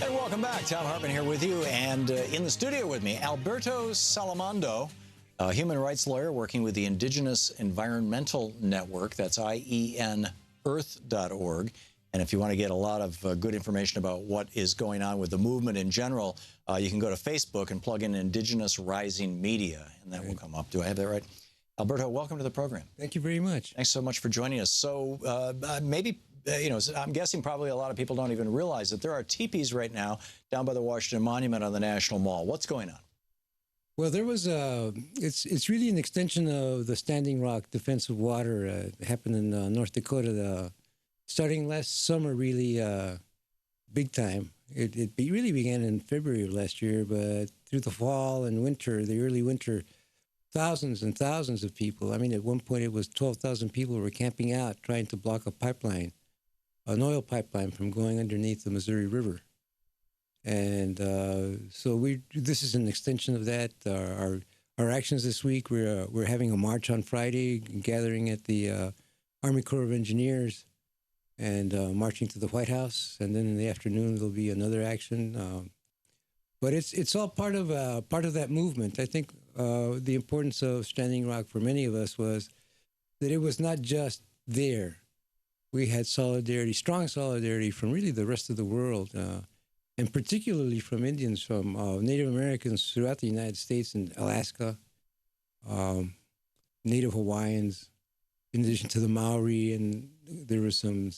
And welcome back. Thom Hartmann here with you. And in the studio with me, Alberto Salamando, a human rights lawyer working with the Indigenous Environmental Network. That's IENEarth.org. And if you want to get a lot of good information about what is going on with the movement in general, you can go to Facebook and plug in Indigenous Rising Media, and that will come up. Do I have that right? Alberto, welcome to the program. Thank you very much. Thanks so much for joining us. So maybe, you know, I'm guessing probably a lot of people don't even realize that there are tipis right now down by the Washington Monument on the National Mall. What's going on? Well, there was it's really an extension of the Standing Rock Defense of Water happened in North Dakota starting last summer, really big time. It really began in February of last year, but through the fall and winter, the early winter, thousands and thousands of people. I mean, at one point it was 12,000 people were camping out trying to block a pipeline, an oil pipeline from going underneath the Missouri River. And so this is an extension of that. Our actions this week, we're having a march on Friday, gathering at the Army Corps of Engineers and marching to the White House. And then in the afternoon, there'll be another action. But it's all part of that movement. I think the importance of Standing Rock for many of us was that it was not just there. We had solidarity, strong solidarity from really the rest of the world, and particularly from Indians, from Native Americans throughout the United States and Alaska, Native Hawaiians, in addition to the Maori, and there was some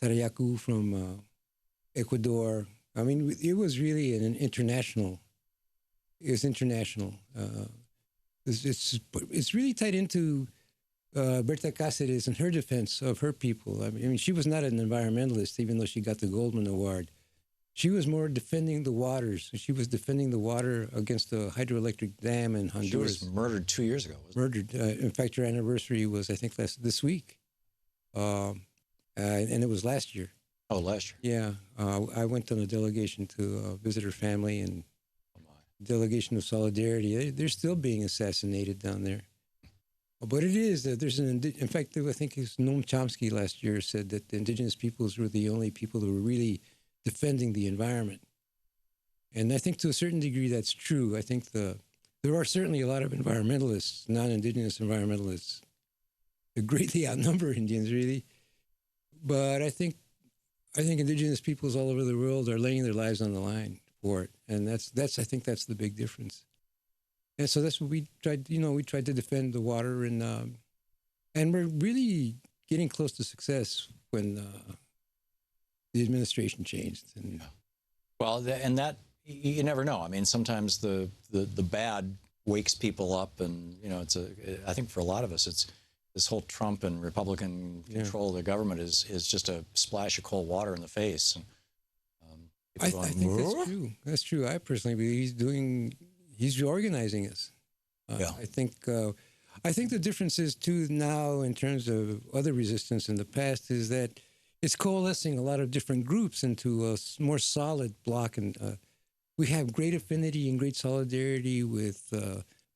Sarayaku from Ecuador. I mean, it was really an international. It was international. It's really tied into Berta Cáceres and her defense of her people. I mean, she was not an environmentalist, even though she got the Goldman Award. She was more defending the waters. She was defending the water against a hydroelectric dam in Honduras. She was murdered 2 years ago, wasn't it? Murdered. In fact, her anniversary was, I think, this week. And it was last year. Oh, last year. Yeah. I went on a delegation to visit her family and delegation of solidarity. They're still being assassinated down there. But it is, there's in fact, I think it was Noam Chomsky last year said that the indigenous peoples were the only people who were really defending the environment. And I think to a certain degree that's true. I think there are certainly a lot of environmentalists, non-indigenous environmentalists. They greatly outnumber Indians, really. But I think indigenous peoples all over the world are laying their lives on the line for it. And I think that's the big difference. And so that's what we tried. You know, we tried to defend the water, and we're really getting close to success when the administration changed. And well, and that you never know. I mean, sometimes the bad wakes people up, and you know, I think for a lot of us, it's this whole Trump and Republican control of the government is just a splash of cold water in the face. And, I think that's true. That's true. I personally believe he's reorganizing us. I think the difference is too now in terms of other resistance in the past is that it's coalescing a lot of different groups into a more solid block, and we have great affinity and great solidarity with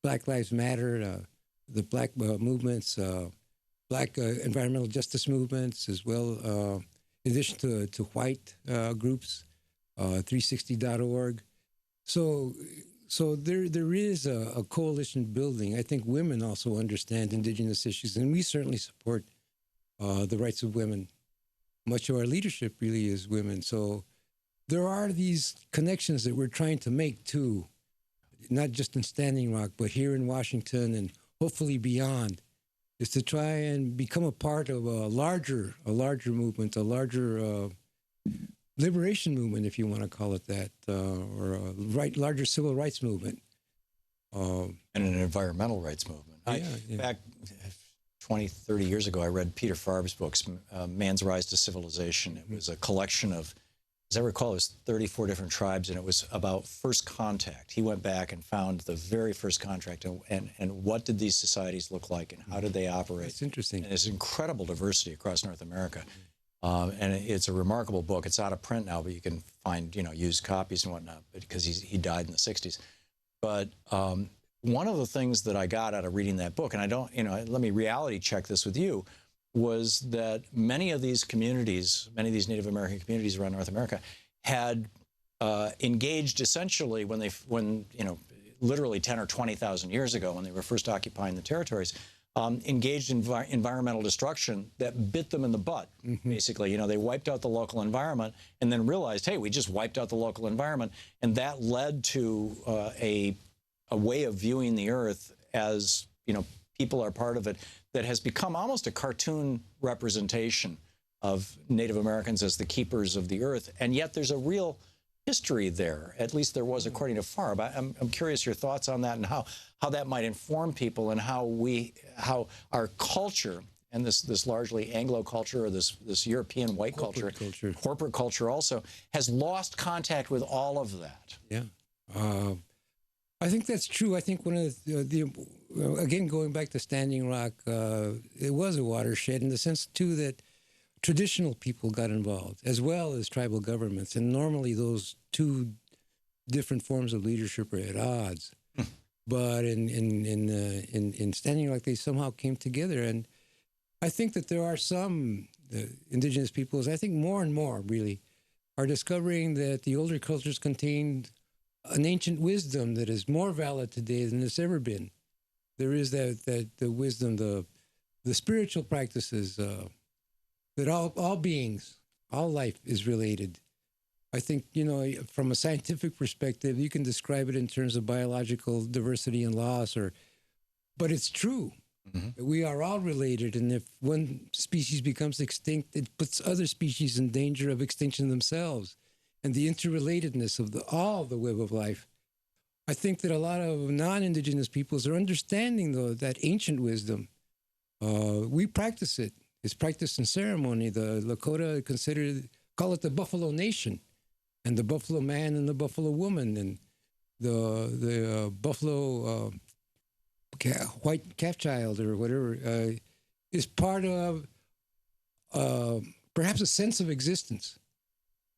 Black Lives Matter, the Black movements, Black environmental justice movements as well, in addition to white groups, 360.org. So there is a coalition building. I think women also understand indigenous issues, and we certainly support the rights of women. Much of our leadership really is women. So there are these connections that we're trying to make too, not just in Standing Rock, but here in Washington and hopefully beyond, is to try and become a part of a larger movement, a larger liberation movement, if you want to call it that, or a larger civil rights movement. And an environmental rights movement. Back 20, 30 years ago, I read Peter Farb's books, Man's Rise to Civilization. It was a collection of, as I recall, it was 34 different tribes, and it was about first contact. He went back and found the very first contact, and what did these societies look like, and how did they operate? That's interesting. And there's incredible diversity across North America. And it's a remarkable book. It's out of print now, but you can find, used copies and whatnot, because he died in the 60s. But one of the things that I got out of reading that book, and I don't, let me reality check this with you, was that many of these communities, many of these Native American communities around North America, had engaged essentially when literally 10 or 20,000 years ago, when they were first occupying the territories, engaged in environmental destruction that bit them in the butt. Basically, they wiped out the local environment and then realized, hey, we just wiped out the local environment, and that led to a way of viewing the earth as people are part of it, that has become almost a cartoon representation of Native Americans as the keepers of the earth. And yet there's a real history there. At least there was, according to Farb. I'm curious your thoughts on that, and how that might inform people, and how our culture, and this largely Anglo culture, or this European white culture, corporate culture also, has lost contact with all of that. Yeah. I think that's true. I think one of the again, going back to Standing Rock, it was a watershed in the sense, too, that traditional people got involved, as well as tribal governments. And normally those two different forms of leadership are at odds. But in Standing Rock, they somehow came together. And I think that there are some indigenous peoples, I think more and more, really, are discovering that the older cultures contained an ancient wisdom that is more valid today than it's ever been. There is that the wisdom, the spiritual practices, that all beings, all life is related. I think, from a scientific perspective, you can describe it in terms of biological diversity and loss, but it's true. We are all related, and if one species becomes extinct, it puts other species in danger of extinction themselves. And the interrelatedness of all the web of life. I think that a lot of non-indigenous peoples are understanding, though, that ancient wisdom. We practice it. It's practiced in ceremony. The Lakota call it the Buffalo Nation, and the Buffalo Man and the Buffalo Woman, and the Buffalo white calf child or whatever is part of perhaps a sense of existence.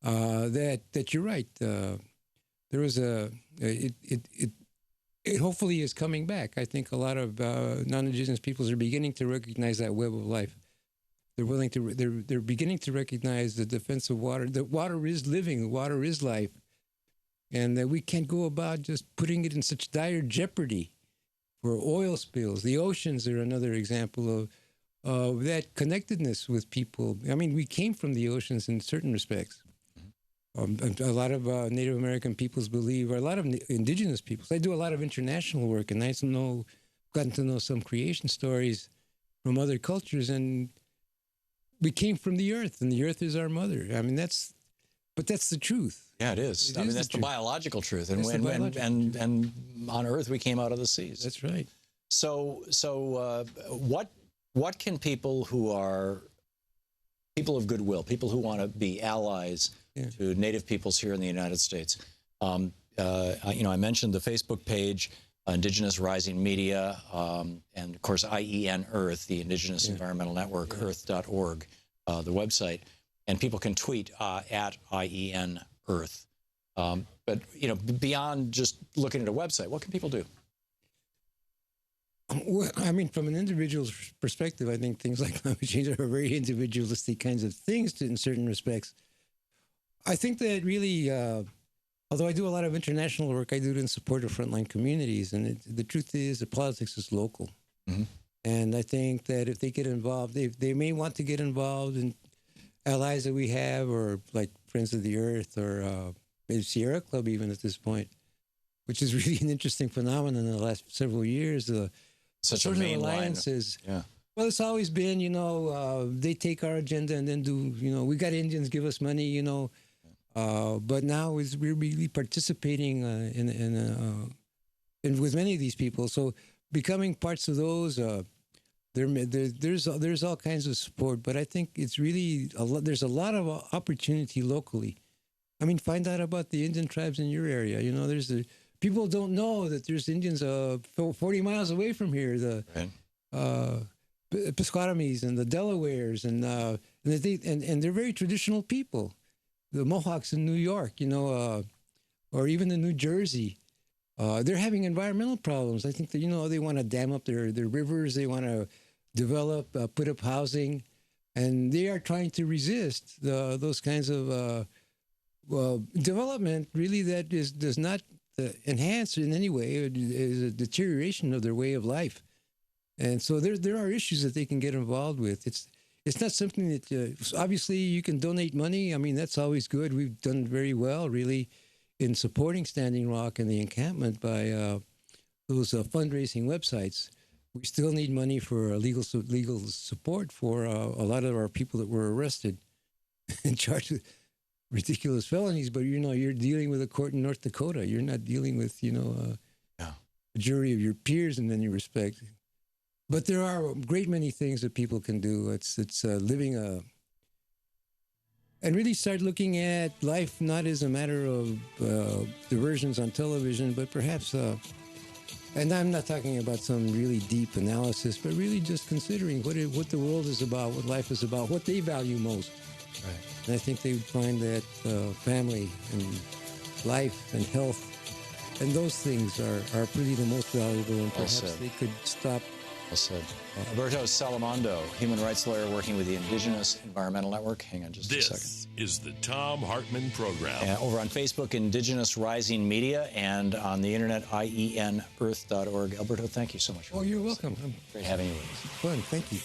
That you're right. There was it hopefully is coming back. I think a lot of non-indigenous peoples are beginning to recognize that web of life. They're beginning to recognize the defense of water. That water is living, water is life, and that we can't go about just putting it in such dire jeopardy for oil spills. The oceans are another example of that connectedness with people. I mean, we came from the oceans in certain respects. A lot of Native American peoples believe, or a lot of indigenous peoples. I do a lot of international work, and I've gotten to know some creation stories from other cultures, and we came from the earth, and the earth is our mother. I mean, that's the truth. Yeah, it is. I mean, that's the biological truth, and and on Earth we came out of the seas. That's right. So what can people who are people of goodwill, people who want to be allies to Native peoples here in the United States? I mentioned the Facebook page, Indigenous Rising Media, and of course IEN Earth, the Indigenous Environmental Network, earth.org, the website, and people can tweet at IEN Earth. But beyond just looking at a website, what can people do? Well, I mean, from an individual's perspective, I think things like climate change are very individualistic kinds of things in certain respects. I think that really, although I do a lot of international work, I do it in support of frontline communities. And the truth is that politics is local. And I think that if they get involved, they may want to get involved in allies that we have, or like Friends of the Earth, or maybe Sierra Club even at this point, which is really an interesting phenomenon in the last several years. Such a main alliances. Yeah. Well, it's always been, they take our agenda and then do, we got Indians give us money, but now we're really participating in with many of these people. So becoming parts of those, there's all kinds of support. But I think it's really there's a lot of opportunity locally. I mean, find out about the Indian tribes in your area. People don't know that there's Indians 40 miles away from here. The Piscatamis and the Delawares, and they're very traditional people. The Mohawks in New York, or even in New Jersey, they're having environmental problems. I think that they want to dam up their rivers. They want to develop, put up housing. And they are trying to resist those kinds of development, really, that does not enhance in any way, is a deterioration of their way of life. And so there are issues that they can get involved with. It's not something that, obviously, you can donate money. I mean, that's always good. We've done very well, really, in supporting Standing Rock and the encampment by those fundraising websites. We still need money for legal support for a lot of our people that were arrested and charged with ridiculous felonies. But, you're dealing with a court in North Dakota. You're not dealing with, a jury of your peers in any respect. But there are a great many things that people can do. It's living and really start looking at life not as a matter of diversions on television, but perhaps, and I'm not talking about some really deep analysis, but really just considering what the world is about, what life is about, what they value most. Right. And I think they would find that family and life and health and those things are pretty the most valuable, and perhaps they could stop. Well said. Alberto Salamando, human rights lawyer working with the Indigenous Environmental Network. Hang on just a second. This is the Thom Hartmann Program. Over on Facebook, Indigenous Rising Media, and on the internet, ienearth.org. Alberto, thank you so much. Oh, you're welcome. Great having you with us. Fun. Thank you.